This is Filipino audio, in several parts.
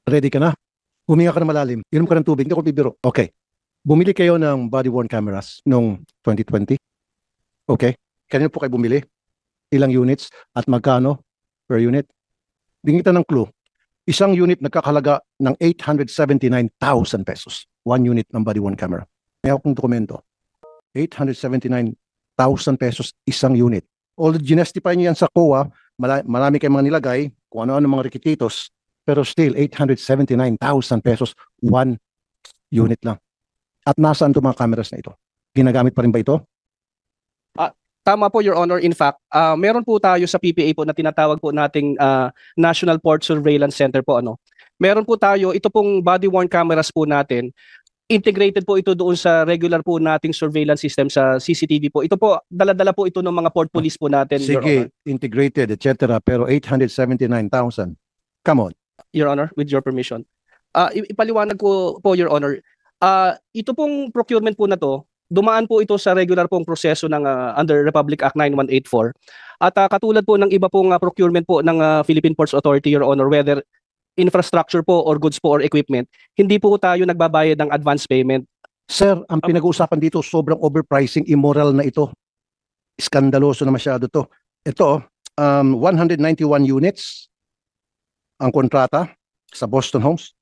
Ready ka na? Huminga ka na malalim. Inom ka ng tubig. Hindi ako bibiro. Okay. Bumili kayo ng body-worn cameras noong 2020. Okay. Kanino po kayo bumili? Ilang units at magkano per unit? Bigyan kita ng clue. Isang unit nagkakahalaga ng 879,000 pesos. One unit ng body-worn camera. May akong dokumento. 879,000 pesos isang unit. Although ginestify niyo yan sa COA, marami kayong mga nilagay, kung ano-ano mga requisitos, pero still 879,000 pesos one unit lang. At nasaan itong mga cameras na ito? Ginagamit pa rin ba ito? Tama po, Your Honor. In fact, meron po tayo sa PPA po na tinatawag po nating National Port Surveillance Center po. Meron po tayo, ito pong body-worn cameras po natin, integrated po ito doon sa regular po nating surveillance system sa CCTV po. Ito po, dala-dala po ito ng mga port police po natin, Your Honor. Sige, integrated, etc. Pero 879,000. Come on. Your Honor, with your permission. Ipaliwanag ko po, Your Honor. Ito pong procurement po na to, dumaan po ito sa regular pong proseso ng under Republic Act 9184. At katulad po ng iba pong procurement po ng Philippine Ports Authority, Your Honor, whether infrastructure po or goods po or equipment, hindi po tayo nagbabayad ng advance payment. Sir, ang pinag-uusapan dito, sobrang overpricing, immoral na ito. Skandaloso na masyado to. Ito, 191 units ang kontrata sa Boston Homes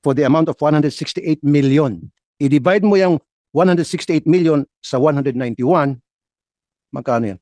for the amount of 168 million. I-divide mo yung 168 million sa 191, magkano yan?